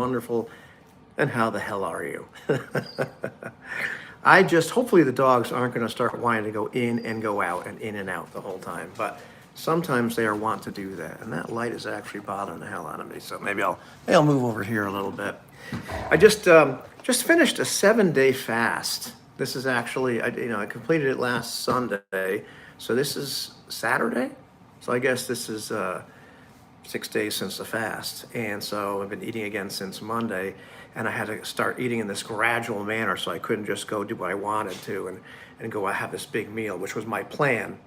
wonderful. And how the hell are you? Hopefully the dogs aren't going to start wanting to go in and go out and in and out the whole time. But sometimes they are wont to do that. And that light is actually bothering the hell out of me. So maybe I'll move over here a little bit. I just finished a 7-day fast. This is actually, I completed it last Sunday. So this is Saturday. So I guess this is 6 days since the fast. And so I've been eating again since Monday. And I had to start eating in this gradual manner, so I couldn't just go do what I wanted to and go have this big meal, which was my plan.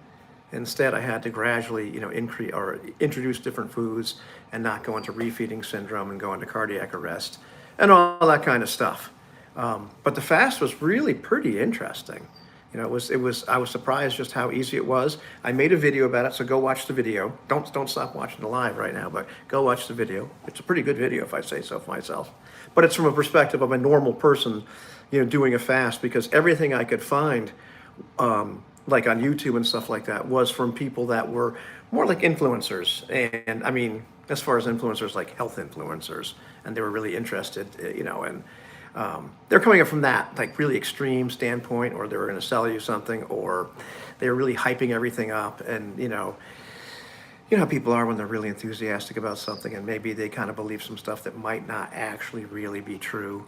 Instead, I had to gradually, increase or introduce different foods and not go into refeeding syndrome and go into cardiac arrest and all that kind of stuff. But the fast was really pretty interesting. I was surprised just how easy it was. I made a video about it, so go watch the video. Don't stop watching the live right now, but go watch the video. It's a pretty good video, if I say so for myself. But it's from a perspective of a normal person, doing a fast, because everything I could find, like on YouTube and stuff like that, was from people that were more like influencers. And I mean, as far as influencers, like health influencers, and they were really interested, and they're coming up from that like really extreme standpoint, or they were going to sell you something, or they were really hyping everything up. And you know how people are when they're really enthusiastic about something, and maybe they kind of believe some stuff that might not actually really be true,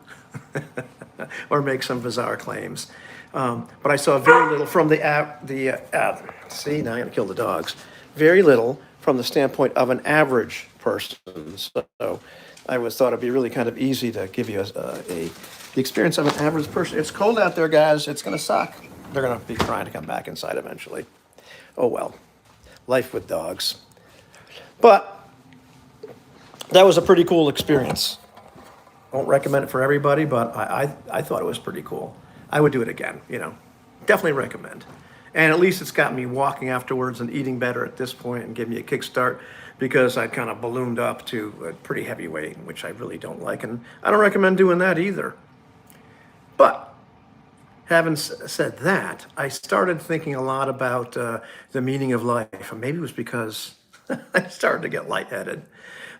or make some bizarre claims. But I saw very little from see, now I'm going to kill the dogs. Very little from the standpoint of an average person. So I thought it'd be really kind of easy to give you the experience of an average person. It's cold out there, guys. It's going to suck. They're going to be trying to come back inside eventually. Oh, well. Life with dogs. But that was a pretty cool experience. I won't recommend it for everybody, but I thought it was pretty cool. I would do it again, Definitely recommend. And at least it's got me walking afterwards and eating better at this point and giving me a kickstart, because I kind of ballooned up to a pretty heavy weight, which I really don't like. And I don't recommend doing that either. But having said that, I started thinking a lot about the meaning of life. And maybe it was because I started to get lightheaded.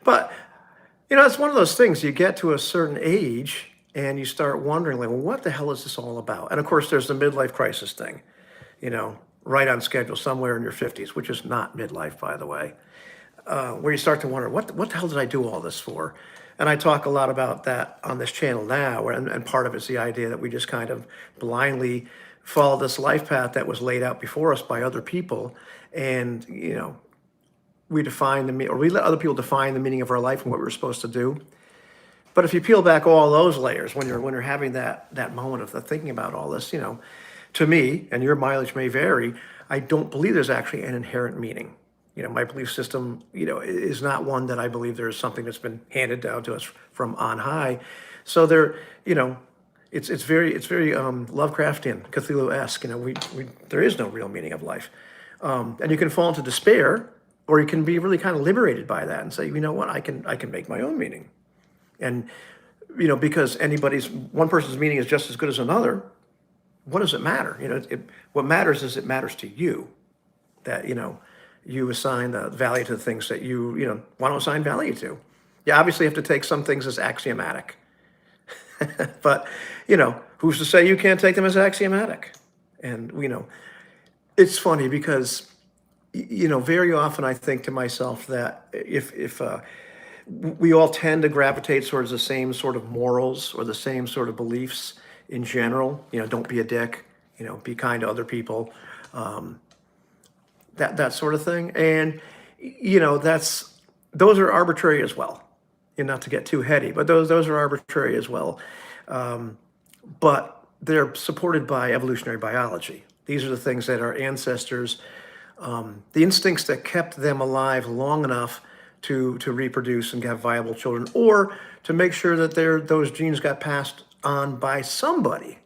But, it's one of those things. You get to a certain age and you start wondering, like, well, what the hell is this all about? And of course, there's the midlife crisis thing, right on schedule somewhere in your 50s, which is not midlife, by the way, where you start to wonder, what the hell did I do all this for? And I talk a lot about that on this channel now, and part of it's the idea that we just kind of blindly follow this life path that was laid out before us by other people, and we let other people define the meaning of our life and what we're supposed to do. But if you peel back all those layers, when you're having that moment of thinking about all this, to me, and your mileage may vary, I don't believe there's actually an inherent meaning. My belief system, is not one that I believe there's something that's been handed down to us from on high. So there, it's very Lovecraftian, Cthulhu-esque. There is no real meaning of life, and you can fall into despair, or you can be really kind of liberated by that and say, what, I can make my own meaning, and because one person's meaning is just as good as another. What does it matter? What matters is it matters to you, that you assign the value to the things that you want to assign value to. You obviously have to take some things as axiomatic, but who's to say you can't take them as axiomatic? And it's funny because very often I think to myself that if we all tend to gravitate towards the same sort of morals or the same sort of beliefs in general, don't be a dick, be kind to other people, that sort of thing. And, those are arbitrary as well, not to get too heady, but those are arbitrary as well. But they're supported by evolutionary biology. These are the things that our ancestors, the instincts that kept them alive long enough to reproduce and have viable children, or to make sure that those genes got passed on by somebody,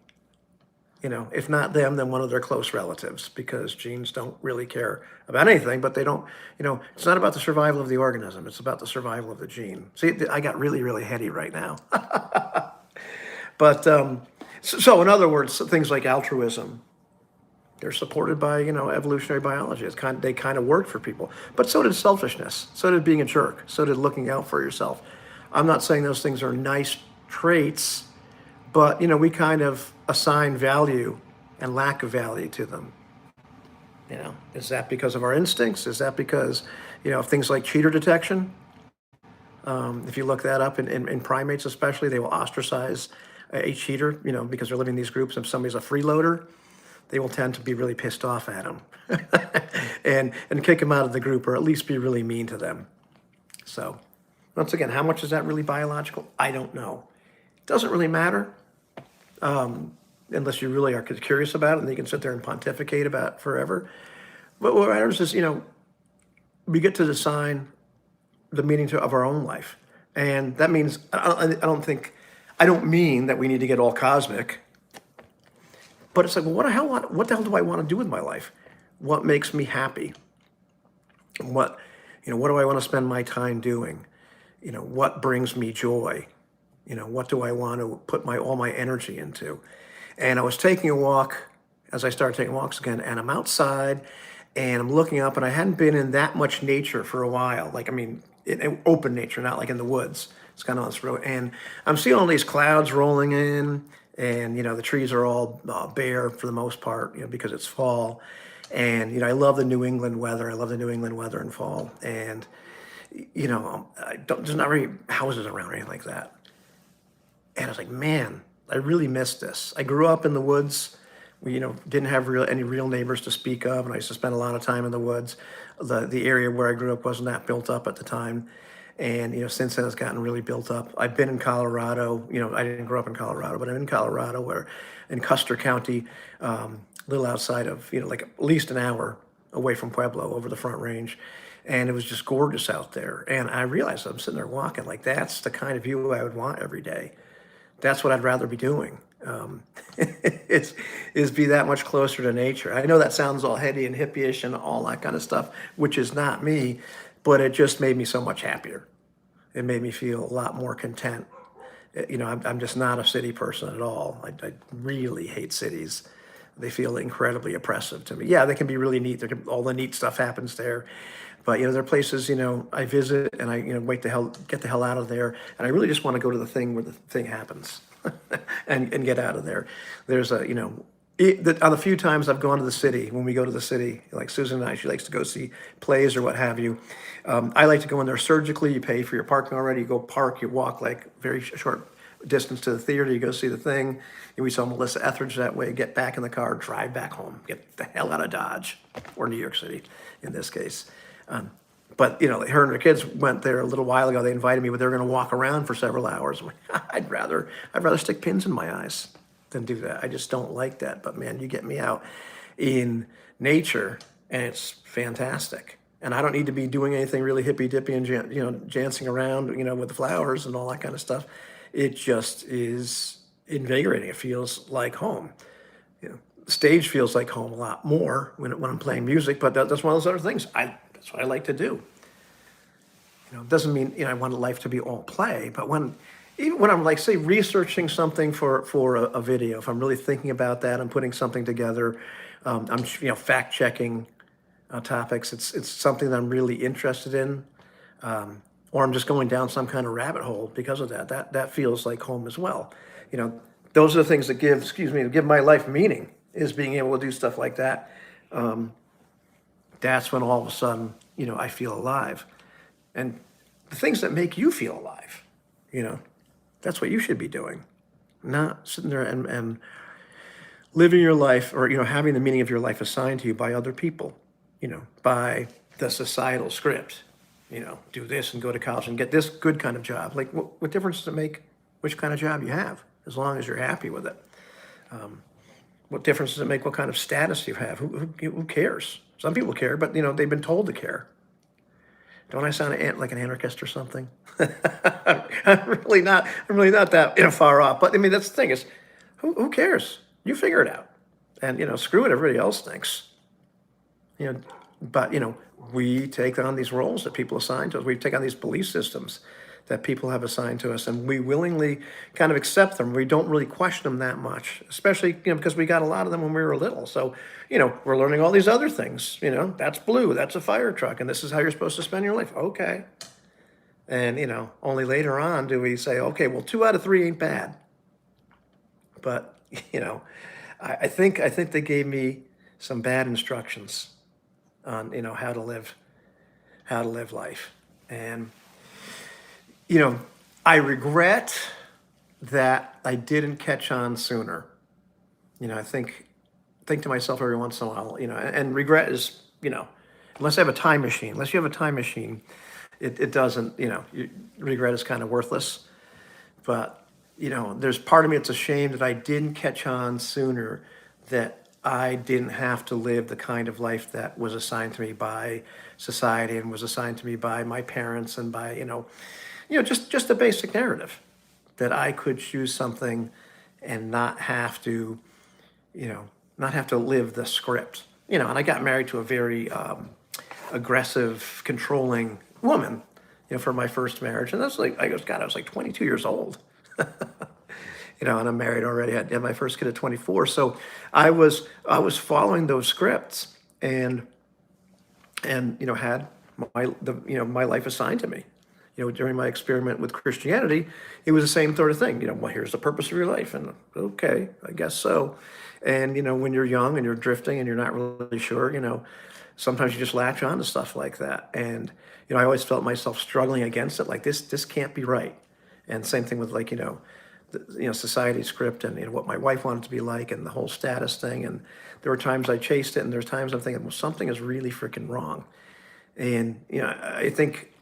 if not them, then one of their close relatives, because genes don't really care about anything, but they don't, it's not about the survival of the organism, it's about the survival of the gene. See, I got really, really heady right now. But, so in other words, things like altruism, they're supported by, evolutionary biology. They kind of work for people. But so did selfishness. So did being a jerk. So did looking out for yourself. I'm not saying those things are nice traits, but we kind of assign value and lack of value to them. Is that because of our instincts? Is that because, of things like cheater detection? If you look that up in primates especially, they will ostracize a cheater, because they're living in these groups. If somebody's a freeloader, they will tend to be really pissed off at them and kick them out of the group, or at least be really mean to them. So once again, how much is that really biological? I don't know. It doesn't really matter, unless you really are curious about it, and you can sit there and pontificate about it forever. But what matters is, we get to design the meaning of our own life. And that means, I don't mean that we need to get all cosmic, but it's like, well, what the hell do I want to do with my life? What makes me happy? What do I want to spend my time doing? What brings me joy? What do I want to put all my energy into? And I was taking a walk, as I started taking walks again, and I'm outside and I'm looking up, and I hadn't been in that much nature for a while. In open nature, not like in the woods. It's kind of on this road. And I'm seeing all these clouds rolling in, and, the trees are all bare for the most part, because it's fall. And, I love the New England weather. I love the New England weather in fall. And, there's not really houses around or anything like that. And I was like, man, I really miss this. I grew up in the woods. We, didn't have any real neighbors to speak of, and I used to spend a lot of time in the woods. The area where I grew up wasn't that built up at the time, and since then it's gotten really built up. I've been in Colorado. I didn't grow up in Colorado, but I'm in Colorado, where in Custer County, a little outside of like at least an hour away from Pueblo, over the Front Range, and it was just gorgeous out there. And I realized I'm sitting there walking, like, that's the kind of view I would want every day. That's what I'd rather be doing. Is be that much closer to nature. I know that sounds all heady and hippie-ish and all that kind of stuff, which is not me, but it just made me so much happier. It made me feel a lot more content. I'm just not a city person at all. I really hate cities. They feel incredibly oppressive to me. Yeah, they can be really neat. All the neat stuff happens there. But, there are places, I visit and I, get the hell out of there. And I really just want to go to the thing where the thing happens and get out of there. There's on the few times I've gone to the city, when we go to the city, like Susan and I, she likes to go see plays or what have you. I like to go in there surgically. You pay for your parking already. You go park, you walk like very short distance to the theater. You go see the thing. We saw Melissa Etheridge that way. Get back in the car, drive back home. Get the hell out of Dodge, or New York City in this case. But her and her kids went there a little while ago. They invited me, but they were going to walk around for several hours. I'm like, I'd rather stick pins in my eyes than do that. I just don't like that. But man, you get me out in nature, and it's fantastic. And I don't need to be doing anything really hippy dippy and dancing around, with the flowers and all that kind of stuff. It just is invigorating. It feels like home. The stage feels like home a lot more when I'm playing music. But that's one of those other things. That's what I like to do. It doesn't mean I want life to be all play, but even when I'm, like, say, researching something for a video, if I'm really thinking about that, I'm putting something together, I'm fact checking topics. It's something that I'm really interested in, or I'm just going down some kind of rabbit hole because of that. That feels like home as well. Those are the things that give my life meaning, is being able to do stuff like that. That's when all of a sudden, I feel alive. And the things that make you feel alive, that's what you should be doing. Not sitting there and living your life, or, having the meaning of your life assigned to you by other people, by the societal script, do this and go to college and get this good kind of job. Like, what difference does it make which kind of job you have, as long as you're happy with it? What difference does it make what kind of status you have? Who cares? Some people care, but they've been told to care. Don't I sound like an anarchist or something? I'm really not that far off. But that's the thing, is who cares? You figure it out, and screw what everybody else thinks. But we take on these roles that people assign to us. We take on these belief systems that people have assigned to us, and we willingly kind of accept them. We don't really question them that much, especially, because we got a lot of them when we were little. So, we're learning all these other things, that's blue, that's a fire truck, and this is how you're supposed to spend your life. Okay. And, only later on do we say, okay, well, 2 out of 3 ain't bad. But, you know, I think they gave me some bad instructions on, how to live life. And, you know, I regret that I didn't catch on sooner. I think to myself every once in a while, and regret is, unless I have a time machine, unless you have a time machine, it doesn't, regret is kind of worthless. But, there's part of me that's ashamed that I didn't catch on sooner, that I didn't have to live the kind of life that was assigned to me by society and was assigned to me by my parents and by, just the basic narrative that I could choose something and not have to, not have to live the script. And I got married to a very aggressive, controlling woman, for my first marriage. And that's like, I was like 22 years old. And I'm married already. I had my first kid at 24. So I was following those scripts and had my life assigned to me. During my experiment with Christianity, it was the same sort of thing. Well, here's the purpose of your life, and okay, I guess so. And when you're young and you're drifting and you're not really sure, sometimes you just latch on to stuff like that. And I always felt myself struggling against it, like this can't be right. And same thing with like society script and what my wife wanted to be like and the whole status thing. And there were times I chased it, and there's times I'm thinking, well, something is really freaking wrong. And I think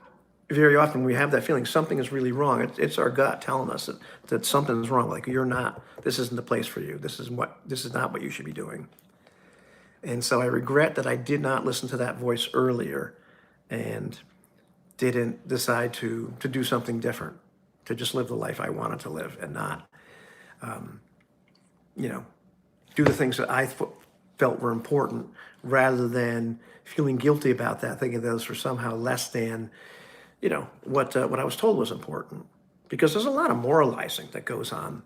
very often we have that feeling something is really wrong. It's our gut telling us that something's wrong. Like you're not. This isn't the place for you. This is not what you should be doing. And so I regret that I did not listen to that voice earlier, and didn't decide to do something different, to just live the life I wanted to live and not, do the things that I felt were important, rather than feeling guilty about that, thinking those were somehow less than, what I was told was important. Because there's a lot of moralizing that goes on,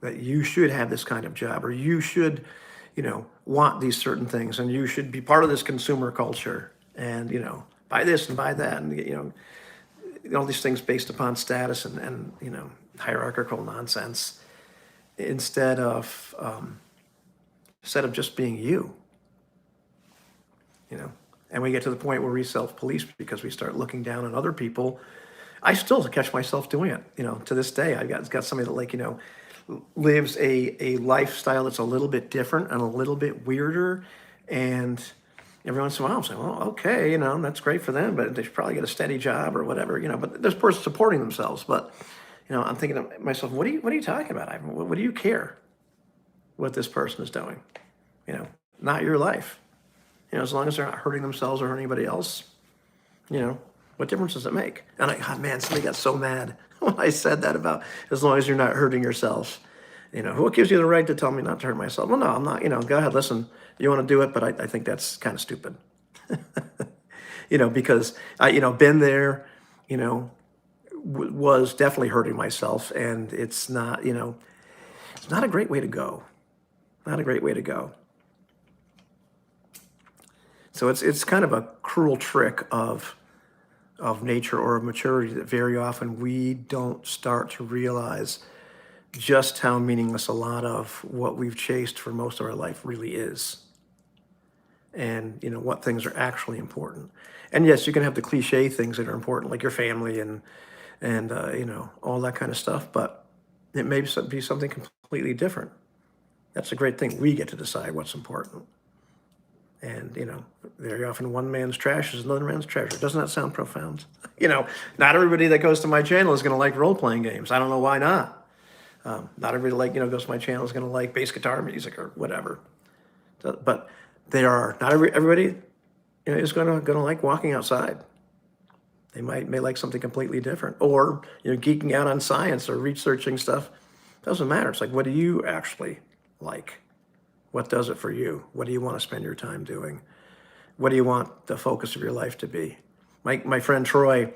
that you should have this kind of job, or you should, want these certain things, and you should be part of this consumer culture, and, buy this and buy that, and, all these things based upon status and hierarchical nonsense, instead of just being you. And we get to the point where we self-police because we start looking down on other people. I still catch myself doing it. To this day, I've got somebody that lives a lifestyle that's a little bit different and a little bit weirder, and every once in a while I'm saying, well, okay, that's great for them, but they should probably get a steady job or whatever, but this person's supporting themselves. But I'm thinking to myself, what are you talking about, Ivan? What do you care what this person is doing? Not your life. As long as they're not hurting themselves or hurting anybody else, what difference does it make? And man, somebody got so mad when I said that about as long as you're not hurting yourself. Who gives you the right to tell me not to hurt myself? Well, no, I'm not, go ahead, listen, you want to do it, but I think that's kind of stupid. Because I, been there, was definitely hurting myself, and it's not, it's not a great way to go. Not a great way to go. So it's kind of a cruel trick of nature or of maturity, that very often we don't start to realize just how meaningless a lot of what we've chased for most of our life really is, and what things are actually important. And yes, you can have the cliche things that are important, like your family and all that kind of stuff, but it may be something completely different. That's a great thing. We get to decide what's important. And, very often one man's trash is another man's treasure. Doesn't that sound profound? Not everybody that goes to my channel is going to like role-playing games. I don't know why not. Not everybody goes to my channel is going to like bass guitar music or whatever. But not everybody is going to like walking outside. They may like something completely different, or geeking out on science or researching stuff. Doesn't matter. It's like, what do you actually like? What does it for you? What do you want to spend your time doing? What do you want the focus of your life to be? My friend Troy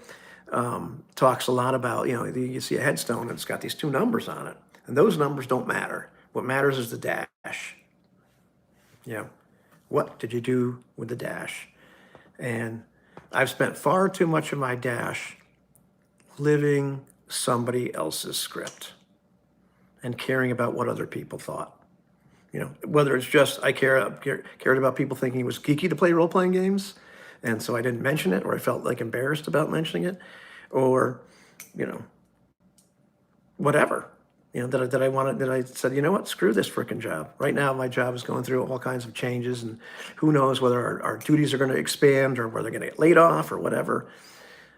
talks a lot about, you see a headstone and it's got these 2 numbers on it, and those numbers don't matter. What matters is the dash. What did you do with the dash? And I've spent far too much of my dash living somebody else's script and caring about what other people thought. Whether it's just I cared about people thinking it was geeky to play role-playing games, and so I didn't mention it, or I felt like embarrassed about mentioning it, or, you know, whatever. That I said, you know what, screw this frickin' job. Right now, my job is going through all kinds of changes, and who knows whether our duties are going to expand or whether they're going to get laid off or whatever.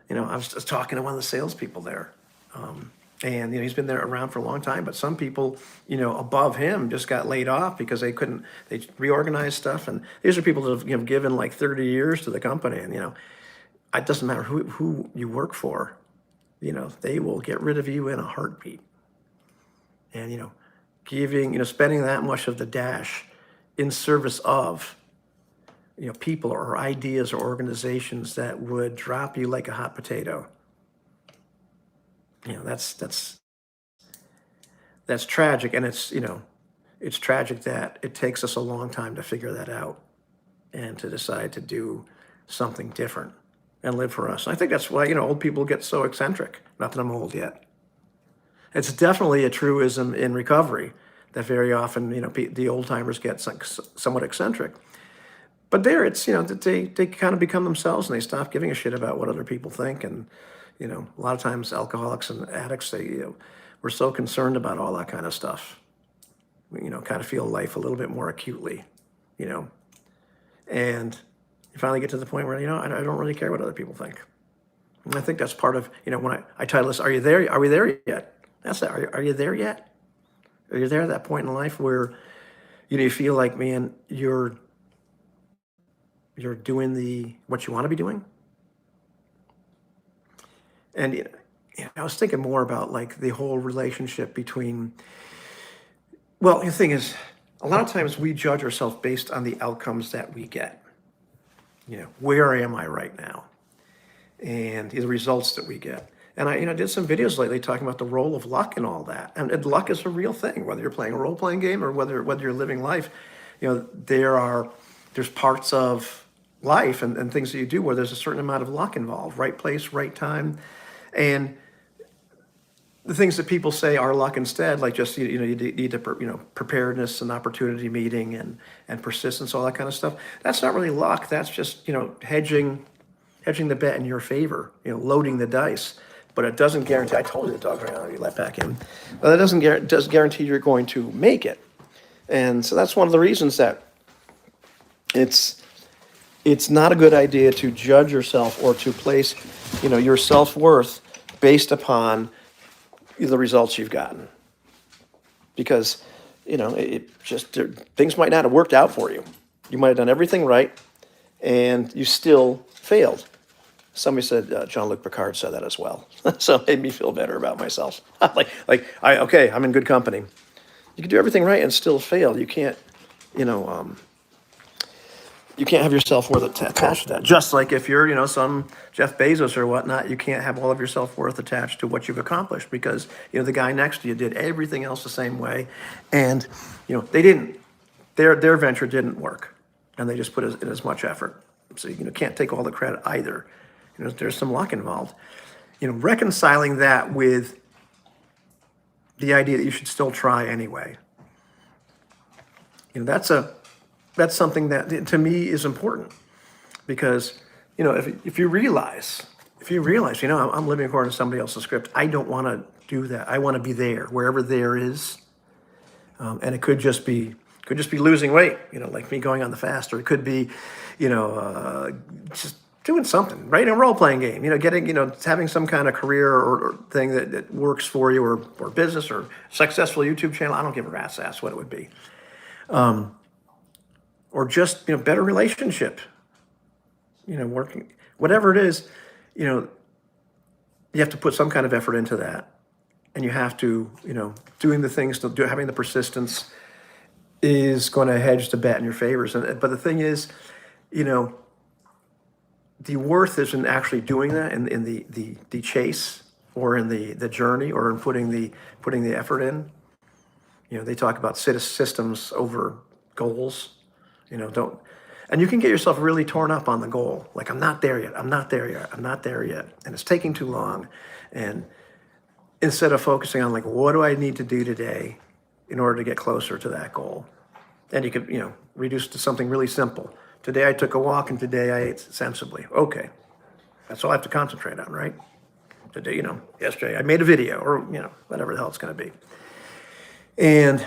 I was just talking to one of the salespeople there. And he's been there around for a long time, but some people, above him just got laid off because they reorganized stuff. And these are people that have, given like 30 years to the company. And, it doesn't matter who you work for, they will get rid of you in a heartbeat. And, spending that much of the dash in service of, people or ideas or organizations that would drop you like a hot potato. That's tragic, and it's tragic that it takes us a long time to figure that out and to decide to do something different and live for us. And I think that's why old people get so eccentric. Not that I'm old yet. It's definitely a truism in recovery that very often the old timers get somewhat eccentric. But there, it's that they kind of become themselves and they stop giving a shit about what other people think. And a lot of times alcoholics and addicts, we're so concerned about all that kind of stuff. We, kind of feel life a little bit more acutely, and you finally get to the point where, I don't really care what other people think. And I think that's part of, when I title this, Are You There? Are we there yet? That's it. Are you there yet? Are you there at that point in life where, you feel like, man, you're doing what you want to be doing? And I was thinking more about like the whole relationship between, well, the thing is, a lot of times we judge ourselves based on the outcomes that we get. Where am I right now? And the results that we get. And I did some videos lately talking about the role of luck and all that. And luck is a real thing, whether you're playing a role-playing game or whether you're living life. There's parts of life and things that you do where there's a certain amount of luck involved, right place, right time. And the things that people say are luck instead, like just, you need to, preparedness and opportunity meeting and persistence, all that kind of stuff. That's not really luck. That's just, hedging the bet in your favor, loading the dice. But it doesn't guarantee, I told you the dog's right now, you let back in. But it does guarantee you're going to make it. And so that's one of the reasons that it's not a good idea to judge yourself or to place, your self-worth based upon the results you've gotten. Because, things might not have worked out for you. You might have done everything right, and you still failed. Somebody said, Jean-Luc Picard said that as well. So it made me feel better about myself. I'm in good company. You can do everything right and still fail. You can't, you can't have your self-worth attached to that. Just like if you're, some Jeff Bezos or whatnot, you can't have all of your self-worth attached to what you've accomplished because, the guy next to you did everything else the same way. And, they didn't, their venture didn't work. And they just put in as much effort. So you can't take all the credit either. There's some luck involved. Reconciling that with the idea that you should still try anyway. That's something that to me is important because, if you realize, I'm living according to somebody else's script, I don't want to do that. I want to be there, wherever there is. And it could just be losing weight, like me going on the fast, or it could be, just doing something, right? In a role-playing game, getting, having some kind of career or thing that works for you or business or successful YouTube channel. I don't give a rat's ass what it would be. Or just, better relationship, working, whatever it is, you have to put some kind of effort into that. And you have to, doing the things, having the persistence is going to hedge the bet in your favors. But the thing is, the worth isn't actually doing that in the chase or in the journey or in putting the effort in. They talk about systems over goals. And you can get yourself really torn up on the goal. Like, I'm not there yet. And it's taking too long. And instead of focusing on like, what do I need to do today in order to get closer to that goal? And you could, reduce to something really simple. Today I took a walk and today I ate sensibly. Okay. That's all I have to concentrate on, right? Today, yesterday I made a video or, whatever the hell it's going to be. And,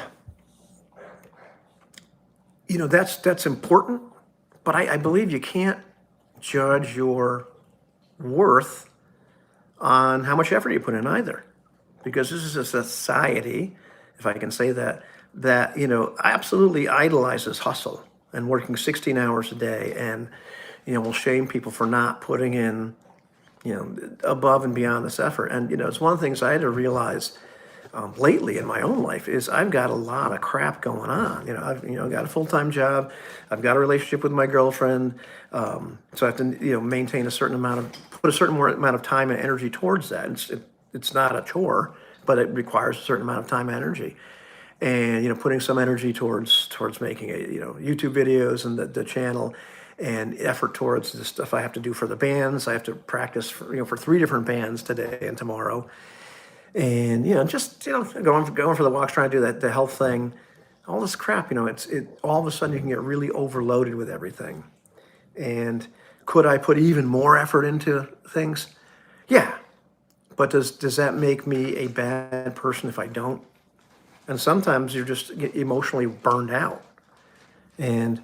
that's important, but I believe you can't judge your worth on how much effort you put in either. Because this is a society, if I can say that, absolutely idolizes hustle and working 16 hours a day and, will shame people for not putting in, above and beyond this effort. And, it's one of the things I had to realize lately in my own life is I've got a lot of crap going on. I've got a full-time job. I've got a relationship with my girlfriend. So I have to maintain put a certain amount of time and energy towards that. It's not a chore, but it requires a certain amount of time and energy. And putting some energy towards making YouTube videos and the channel, and effort towards the stuff I have to do for the bands. I have to practice for 3 different bands today and tomorrow. And just going for the walks, trying to do the health thing, all this crap. All of a sudden you can get really overloaded with everything. And could I put even more effort into things? Yeah, but does that make me a bad person if I don't? And sometimes you're just emotionally burned out. And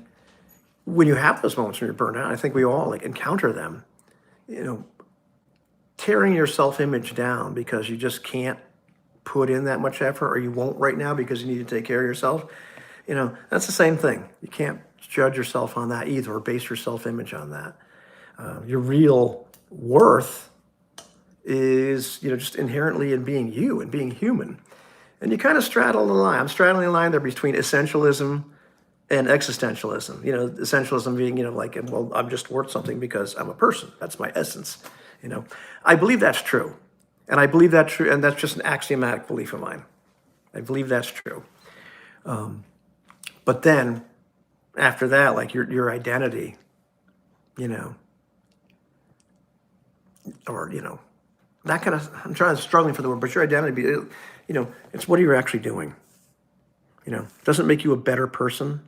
when you have those moments when you're burned out, I think we all encounter them. Tearing your self-image down because you just can't put in that much effort, or you won't right now because you need to take care of yourself. That's the same thing. You can't judge yourself on that either, or base your self-image on that. Your real worth is, just inherently in being you and being human. And you kind of straddle the line. I'm straddling the line there between essentialism and existentialism. Essentialism being, well, I'm just worth something because I'm a person. That's my essence. I believe that's true. And I believe that's true. And that's just an axiomatic belief of mine. I believe that's true. But then after that, your identity, or, that kind of, I'm struggling for the word, but your identity, it's what are you actually doing? It doesn't make you a better person,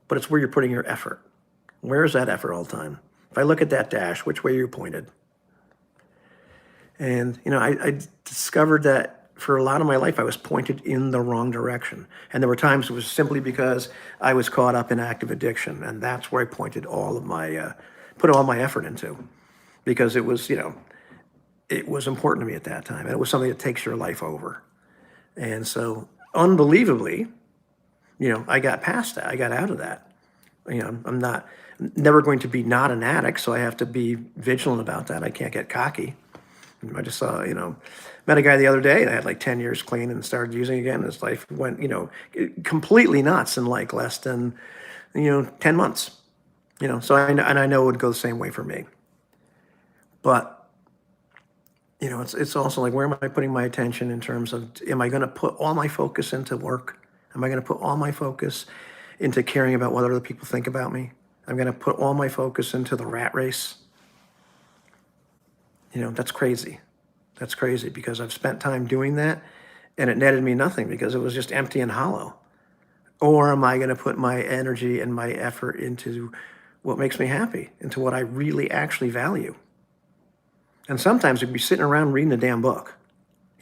but it's where you're putting your effort. Where is that effort all the time? If I look at that dash, which way are you pointed? And, I discovered that for a lot of my life, I was pointed in the wrong direction. And there were times it was simply because I was caught up in active addiction. And that's where I pointed put all my effort into, because it was, it was important to me at that time. And it was something that takes your life over. And so unbelievably, I got past that. I got out of that. I'm never going to be not an addict. So I have to be vigilant about that. I can't get cocky. I just saw, met a guy the other day that had 10 years clean and started using again. His life went, completely nuts in less than, 10 months. So I know it would go the same way for me. But, it's also where am I putting my attention in terms of, am I going to put all my focus into work? Am I going to put all my focus into caring about what other people think about me? I'm going to put all my focus into the rat race. That's crazy. That's crazy because I've spent time doing that and it netted me nothing because it was just empty and hollow. Or am I going to put my energy and my effort into what makes me happy, into what I really actually value? And sometimes we'd be sitting around reading a damn book.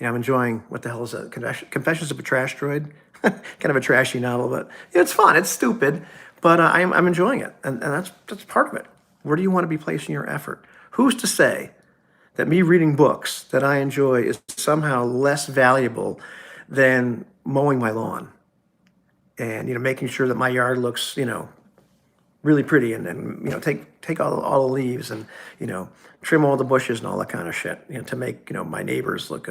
I'm enjoying, what the hell is that? Confessions of a Trash Droid? Kind of a trashy novel, but it's fun. It's stupid, but I'm enjoying it. And that's part of it. Where do you want to be placing your effort? Who's to say that me reading books that I enjoy is somehow less valuable than mowing my lawn and, making sure that my yard looks, really pretty and take all the leaves and, trim all the bushes and all that kind of shit, to make, my neighbors look,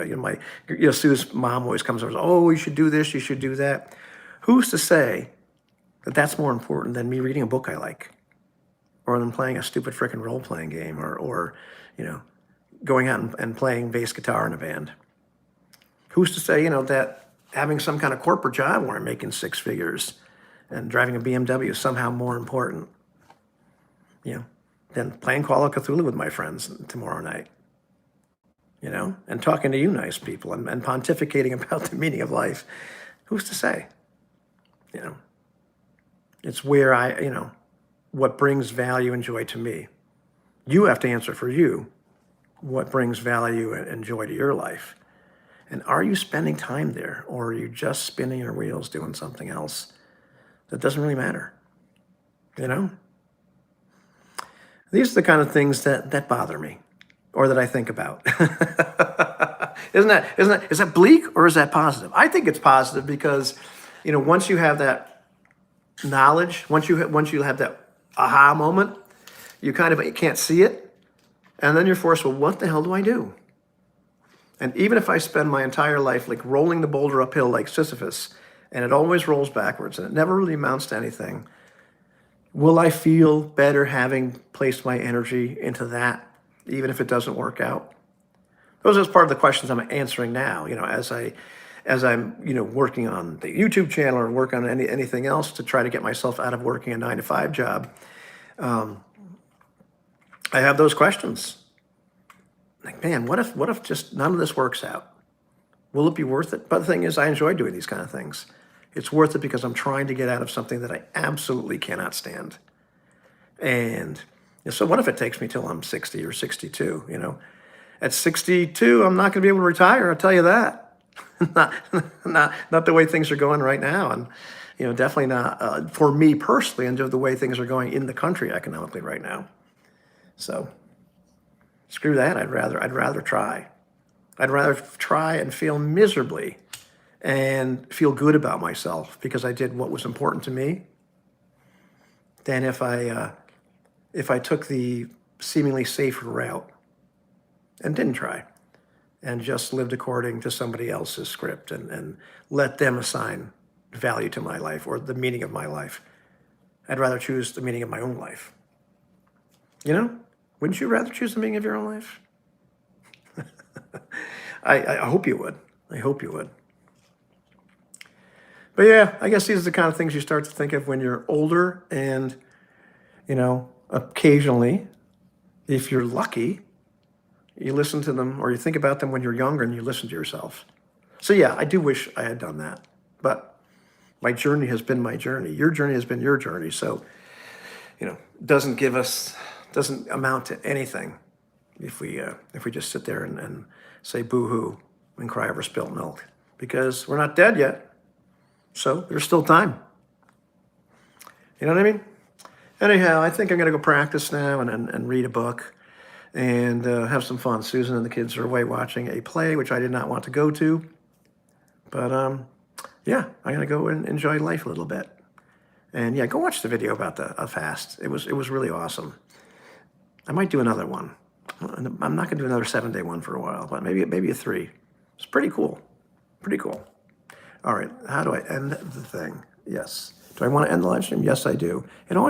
Sue's mom always comes over and says, oh, you should do this, you should do that. Who's to say that that's more important than me reading a book I like, or than playing a stupid frickin' role-playing game, or going out and playing bass guitar in a band? Who's to say, that having some kind of corporate job where I'm making 6 figures and driving a BMW is somehow more important, than playing Call of Cthulhu with my friends tomorrow night? and talking to you nice people and pontificating about the meaning of life. Who's to say? You know, it's where what brings value and joy to me. You have to answer for you what brings value and joy to your life. And are you spending time there, or are you just spinning your wheels doing something else that doesn't really matter? These are the kind of things that bother me, or that I think about. Is that bleak, or is that positive? I think it's positive because, once you have that knowledge, once you have that aha moment, you can't see it, and then you're forced, well, what the hell do I do? And even if I spend my entire life like rolling the boulder uphill like Sisyphus, and it always rolls backwards, and it never really amounts to anything, will I feel better having placed my energy into that, even if it doesn't work out? Those are part of the questions I'm answering now, as I'm working on the YouTube channel or work on anything else to try to get myself out of working a 9-to-5 job. I have those questions. Like, man, what if just none of this works out? Will it be worth it? But the thing is, I enjoy doing these kind of things. It's worth it because I'm trying to get out of something that I absolutely cannot stand. And so what if it takes me till I'm 60 or 62, At 62, I'm not going to be able to retire, I'll tell you that. not the way things are going right now. And, definitely not for me personally, and the way things are going in the country economically right now. So screw that. I'd rather try. I'd rather try and fail miserably and feel good about myself because I did what was important to me than if I took the seemingly safer route and didn't try and just lived according to somebody else's script and let them assign value to my life or the meaning of my life. I'd rather choose the meaning of my own life. Wouldn't you rather choose the meaning of your own life? I hope you would. I hope you would. But yeah, I guess these are the kind of things you start to think of when you're older, and, occasionally, if you're lucky, you listen to them or you think about them when you're younger and you listen to yourself. So yeah, I do wish I had done that, but my journey has been my journey. Your journey has been your journey. So, doesn't amount to anything if we just sit there and say boo-hoo and cry over spilt milk, because we're not dead yet. So there's still time. You know what I mean? Anyhow, I think I'm going to go practice now and read a book and have some fun. Susan and the kids are away watching a play, which I did not want to go to. But yeah, I'm going to go and enjoy life a little bit. And yeah, go watch the video about the fast. It was really awesome. I might do another one. I'm not going to do another 7-day one for a while, but maybe a 3. It's pretty cool. Pretty cool. All right, how do I end the thing? Yes. Do I want to end the live stream? Yes, I do. It always